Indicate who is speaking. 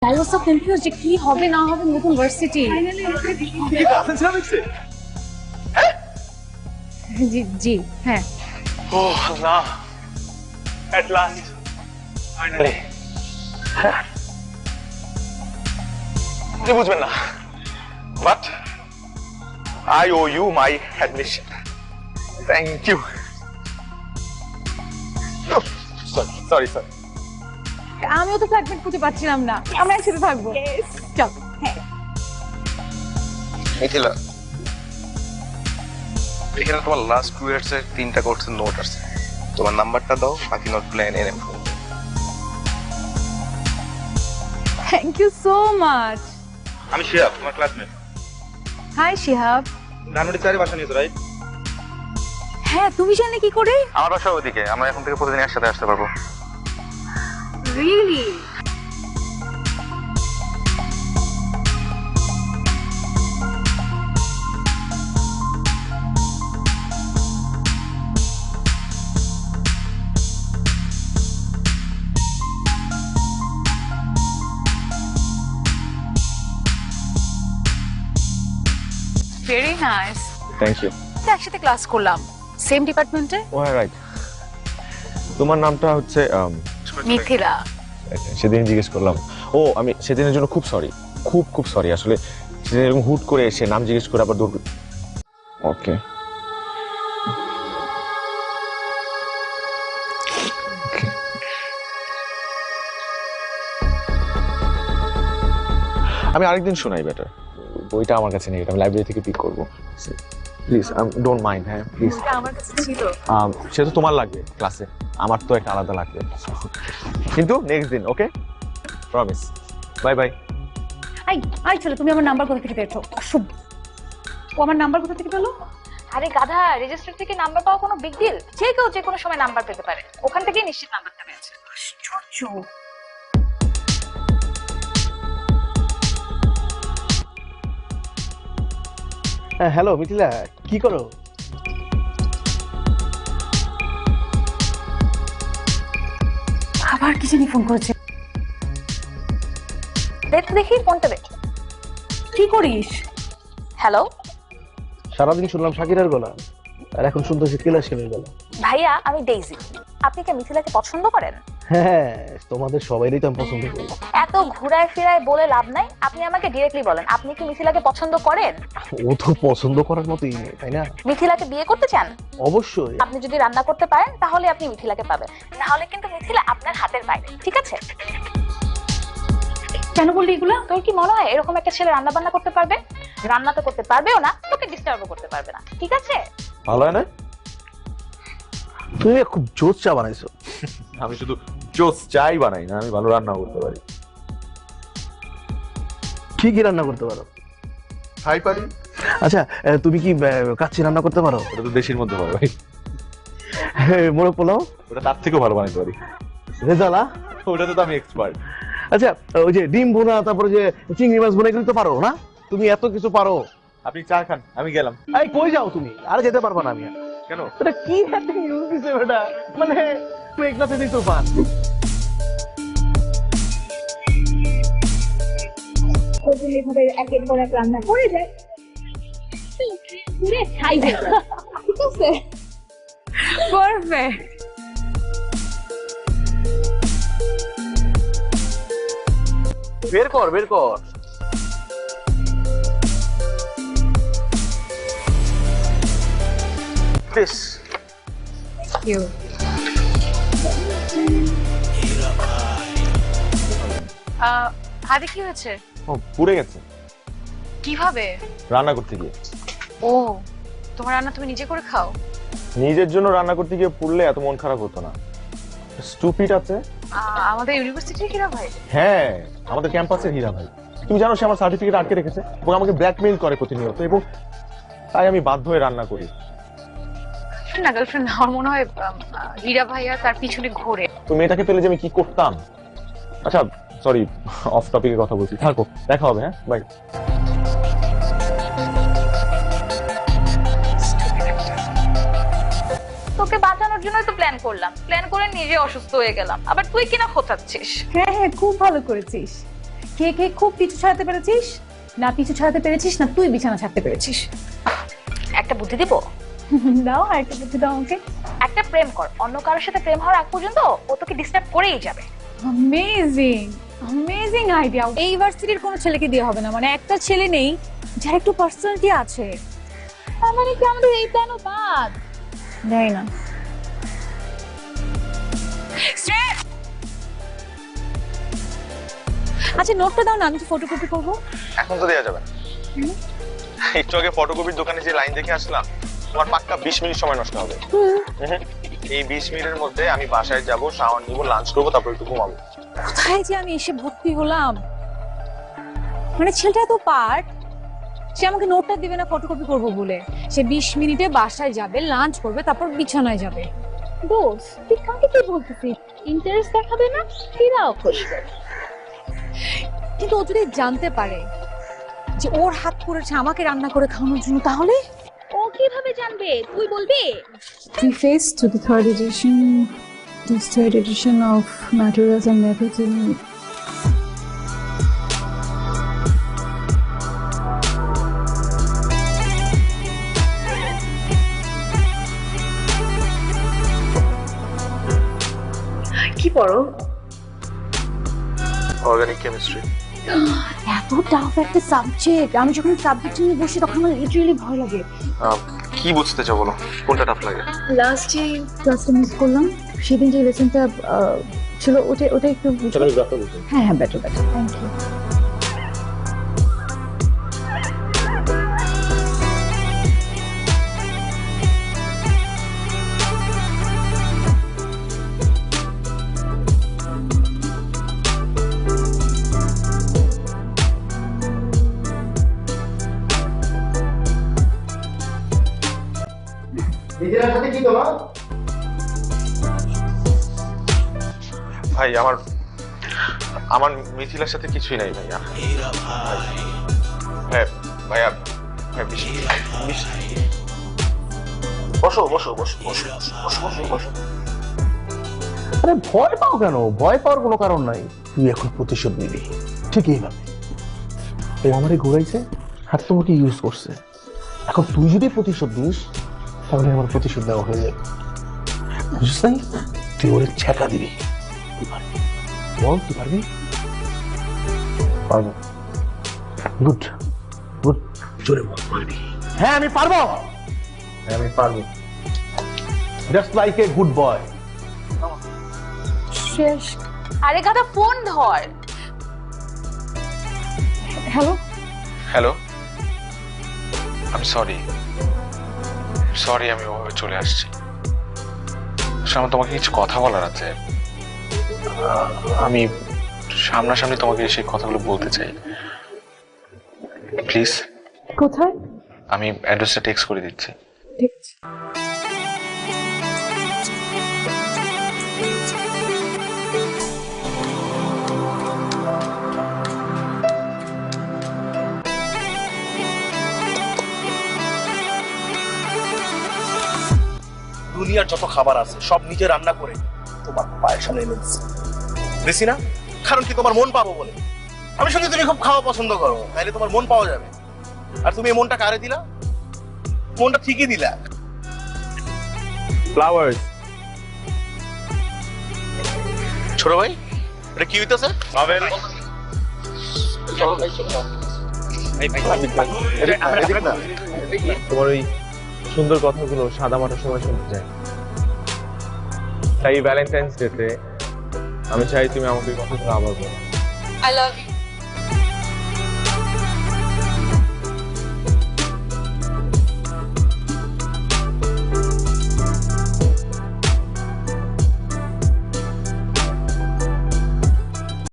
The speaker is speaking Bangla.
Speaker 1: I was so confused যে কি হবে না হবে নতুন ভার্সিটি। জি জি হ্যাঁ।
Speaker 2: Oh Allah! At last, finally. আপনি বুঝবেন না, but I owe you my admission. Thank you. Sorry.
Speaker 1: আমিও তো ফ্ল্যাটমেট খুঁজে পাচ্ছিলাম না, আমরা একসাথে থাকবো। চল হ্যাঁ।
Speaker 3: মিথিলা, এখানে তোমার লাস্ট 2 ইয়ার্স এর 3টা কোর্সের নোট আছে। তোমার নাম্বারটা দাও, বাকি নোটগুলো এনে নেব।
Speaker 1: Thank you so much.
Speaker 2: আমি শিহাব, তোমার ক্লাসমেট।
Speaker 1: হাই শিহাব।
Speaker 2: ধানমন্ডি চারি বাসা নিয়েছো, রাইট?
Speaker 1: হ্যাঁ, তুমি জানলে কি করে?
Speaker 3: আমার বাসা ওদিকে, আমরা এখন থেকে প্রতিদিন একসাথে আসতে পারবো।
Speaker 1: Really? Very nice.
Speaker 4: Thank you.
Speaker 1: একসাথে ক্লাস করলাম, সেম ডিপার্টমেন্টে।
Speaker 4: ও হ্যাঁ রাইট। তোমার নামটা হচ্ছে
Speaker 1: মিথিলা।
Speaker 4: সেদিন জিজ্ঞেস করলাম। ও আমি সেদিনের জন্য খুব সরি, খুব সরি। আসলে সেদিন এরকম হুট করে এসে নাম জিজ্ঞেস করে আবার দৌড়। ওকে আমি আরেকদিন শোনাই বেটার। বইটা আমার কাছে নেই, আমি লাইব্রেরি থেকে পিক করবো। Please don't mind. হ্যাঁ প্লিজ।
Speaker 1: আমার কাছে ছিল।
Speaker 4: সে তো তোমার লাগবে ক্লাসে, আমার তো একটা আলাদা লাগবে, কিন্তু নেক্সট দিন। ওকে প্রমিস। Bye bye.
Speaker 1: আই চলো, তুমি আমার নাম্বার কোথা থেকে পেয়েছো? শুভ, ও আমার নাম্বার কোথা থেকে পেলো?
Speaker 5: আরে গাধা, রেজিস্টার থেকে নাম্বার পাওয়া কোনো বিগ ডিল? যে কেউ যে কোনো সময় নাম্বার পেতে পারে, ওখান থেকেই নিশ্চিত নাম্বারটা পেয়েছে।
Speaker 1: আশ্চর্য।
Speaker 6: হ্যালো মিথিলা, কি করো?
Speaker 1: আবার কি জানি ফোন করেছে।
Speaker 5: দেখি ফোনটা দে।
Speaker 1: কি করিস?
Speaker 5: হ্যালো
Speaker 6: সারাদিন শুনলাম শাকিরার গলা, আর এখন শুনতেছি কেলাসের গলা।
Speaker 5: ভাইয়া, আমি ডেইজি। আপনি কি মিথিলাকে পছন্দ করেন?
Speaker 6: হ্যাঁ, তোমাদের সবাইরই তো আমি পছন্দ করি।
Speaker 5: এত ঘুরায় ফিরায় বলে লাভ নাই, আপনি আমাকে ডিরেক্টলি বলেন, আপনি কি মিথিলাকে পছন্দ করেন?
Speaker 6: ও তো পছন্দ করার মতোই মেয়ে, তাই না?
Speaker 5: মিথিলাকে বিয়ে করতে চান?
Speaker 6: অবশ্যই।
Speaker 5: আপনি যদি রান্না করতে পারেন তাহলে আপনি মিথিলাকে পাবেন, না হলে কিন্তু মিথিলা আপনার হাতের বাইরে, ঠিক আছে?
Speaker 1: কেন বললি এগুলা?
Speaker 5: তোর কি মনে হয় এরকম একটা ছেলে রান্না বান্না করতে পারবে? রান্না তো করতে পারবেও না, তোকে ডিস্টার্বও করতে পারবে না, ঠিক আছে?
Speaker 4: ভালো হয় না?
Speaker 6: তুমি খুব জোর চা বানাইছো।
Speaker 4: আমি শুধু জোস চাই বানাই না, আমি ভালো রান্না করতে পারি।
Speaker 6: কি কি রান্না করতে পারো?
Speaker 4: খাই পারি।
Speaker 6: আচ্ছা, তুমি কি কাচ্চি রান্না করতে পারো?
Speaker 4: ওটা তো দেশির মধ্যে পারো ভাই।
Speaker 6: মোরগ পোলাও?
Speaker 4: ওটা তার থেকেও ভালো বানাইতে পারি।
Speaker 6: রেজালা?
Speaker 4: ওটাতে তো আমি এক্সপার্ট।
Speaker 6: আচ্ছা, ওই যে ডিম বোনা, তারপরে যে চিংড়ি মাছ বোনা, এগুলো তো পারো না? তুমি এত কিছু পারো।
Speaker 4: আপনি চা খান, আমি গেলাম।
Speaker 6: এই কই যাও তুমি? আরে যেতে পারবা না আমি।
Speaker 4: কেন?
Speaker 6: এটা কি একটা ইউজ দিছে বেটা, মানে মেঘনাতে দিই তুফান।
Speaker 5: এভাবে একের পর এক রান্না করে যায়, পুরে খাইবে, ঠিক আছে?
Speaker 1: পারফেক্ট।
Speaker 6: বের কর। প্লিজ।
Speaker 1: ইউ হাতে কি হয়েছে?
Speaker 4: ও পুড়ে গেছে
Speaker 1: কিভাবে?
Speaker 4: রান্না করতে গিয়ে।
Speaker 1: ও, তোমার রান্না তুমি নিজে করে খাও?
Speaker 4: নিজের জন্য রান্না করতে গিয়ে পুড়লে এত মন খারাপ হতো না। স্টুপিড আছে।
Speaker 1: আমাদের ইউনিভার্সিটির কিরা ভাই?
Speaker 4: হ্যাঁ, আমাদের ক্যাম্পাসের হীরা ভাই। তুমি জানো সে আমার সার্টিফিকেট আটকে রেখেছে এবং আমাকে ব্ল্যাকমেইল করে প্রতিনিয়ত, এবং তাই আমি বাধ্য হয়ে রান্না করি।
Speaker 1: না গার্লফ্রেন্ড, আমার মনে হয় হীরা ভাইয়া তার পিছনে ঘোরে।
Speaker 4: তো মেয়েটাকে পেলে যে আমি কি করতাম। আচ্ছা সরি, অফ টপিকে কথা বলছি, থাকো, দেখা হবে। হ্যাঁ বাই।
Speaker 5: তোকে বাঁচানোর জন্যই তো প্ল্যান করলাম, প্ল্যান করে নিজে অসুস্থ হয়ে গেলাম, আবার তুই কিনা খোঁচাচ্ছিস।
Speaker 1: হ্যাঁ হ্যাঁ, খুব ভালো করেছিস। কে কে খুব পিছু ছাড়াতে পেরেছিস, না পিছু ছাড়াতে পেরেছিস, না তুই বিছানা ছাড়তে পেরেছিস?
Speaker 5: একটা বুদ্ধি দিব?
Speaker 1: দাও আর একটা বুদ্ধি দাও আমাকে।
Speaker 5: একটা প্রেম কর, অন্য কারোর সাথে প্রেম হওয়ার আগ পর্যন্ত ও তোকে ডিস্টার্ব করেই যাবে।
Speaker 1: Amazing amazing idea. এই ভার্সিটির কোনো ছেলেকে দিয়ে হবে না, মানে একটা ছেলে নেই যার একটু পার্সোনালিটি আছে। তার মানে কি আমাদের এই প্ল্যানও বাদ? জানি না। আচ্ছা নোটটা দাও না, আমি তো ফটোকপি করবো।
Speaker 4: এখন তো দেওয়া যাবে না। একটু আগে ফটোকপির দোকানে যে লাইন দেখে আসলাম, তোমার পাক্কা 20 মিনিট সময় নষ্ট হবে। এই 20 মিনিটের মধ্যে আমি বাসায় যাব, শাওয়ার নিব, লাঞ্চ করবো, তারপর একটু ঘুমাবো।
Speaker 1: কোথায় যে আমি এসে ভর্তি হলাম, মানে ছেলেটা এত পার্ট, সে আমাকে নোটটা দিবে না ফটোকপি করবো বলে। সে 20 মিনিটে বাসায় যাবে, লাঞ্চ করবে, তারপর বিছানায় যাবে। দোষ তুই কাকে কি বলতেছিস? ইন্টারেস্ট দেখাবে না, ফিরাও খুশবে। কিন্তু ও যদি জানতে পারে যে ওর হাত পড়েছে আমাকে রান্না করে খাওয়ানোর জন্য, তাহলে
Speaker 5: ও কিভাবে জানবে? তুই বলবি?
Speaker 1: Preface to the third edition of Materials and Methods in কি পড়ো?
Speaker 4: Organic chemistry.
Speaker 1: এত টাফ একটা সাবজেক্ট, আমি যখন সাবজেক্ট নিয়ে বসি তখন আমার লিটারালি ভয় লাগে।
Speaker 4: কি বুঝতে চাও বলো, কোনটা টাফ লাগে?
Speaker 1: লাস্ট যে ক্লাসটা মিস করলাম, সেদিন যে লেসনটা ছিল, ওটা একটু
Speaker 4: চলো আমি গ্রাফটা বুঝি।
Speaker 1: হ্যাঁ হ্যাঁ, বেটার থ্যাংক ইউ।
Speaker 4: ভাই আমার আমার মিথিলার সাথে কিছুই নাই ভাইয়া। হ্যাঁ ভাইয়া,
Speaker 6: বসো বসো বসো বসো বসো বসো বসো। আরে ভয় পাও কেন? ভয় পাওয়ার কোনো কারণ নাই। তুই এখন প্রতিশোধ নিবি ঠিক এইভাবে। ও আমারে ঘুরাইছে আর তোমাকে ইউজ করছে। এখন তুই যদি প্রতিশোধ দিস তাহলে আমার প্রতিশোধ দেওয়া হয়ে যাবে, বুঝছিস নাই? তুই ওরে ছ্যাঁকা দিবি। বল তুই পারবি?
Speaker 4: পারবো।
Speaker 6: গুড গুড, জোরে বল পারবি। হ্যাঁ আমি পারবো,
Speaker 4: আমি পারবো।
Speaker 6: Just like a good boy.
Speaker 1: শেষ।
Speaker 5: আরে গাদা ফোন ধর।
Speaker 1: হ্যালো
Speaker 4: হ্যালো, আমি সরি, আমি ওভাবে চলে আসছি। আমার তোমাকে কিছু কথা বলার আছে। আমি সামনাসামনি তোমাকে সেই কথাগুলো বলতে চাই, প্লিজ।
Speaker 1: কোথায়?
Speaker 4: আমি অ্যাড্রেসটা টেক্সট করে দিচ্ছি।
Speaker 1: ঠিক আছে।
Speaker 6: দুনিয়ার যত খাবার আছে সব নিজে রান্না করে তোমার পায়ের সামনে এনে দিছি না? কারণ কি তোমার মন পাবো বলে। আমি শুনি তুমি খুব খাওয়া পছন্দ করো, তাইলে তোমার মন পাওয়া যাবে। আর তুমি এই মনটা কারে দিলা? মনটা ঠিকই দিলা।
Speaker 4: ফ্লাওয়ার্স।
Speaker 6: ছোট ভাই এটা কি হইতেছে?
Speaker 2: পাবেল,
Speaker 4: তোমার ওই সুন্দর কথাগুলো সাদা মাটার সময় শুনতে চাই। তাই ভ্যালেন্টাইন্স ডেতে আমি চাই তুমি আমাকে এই কথাগুলো আবার বলো।
Speaker 5: I love you.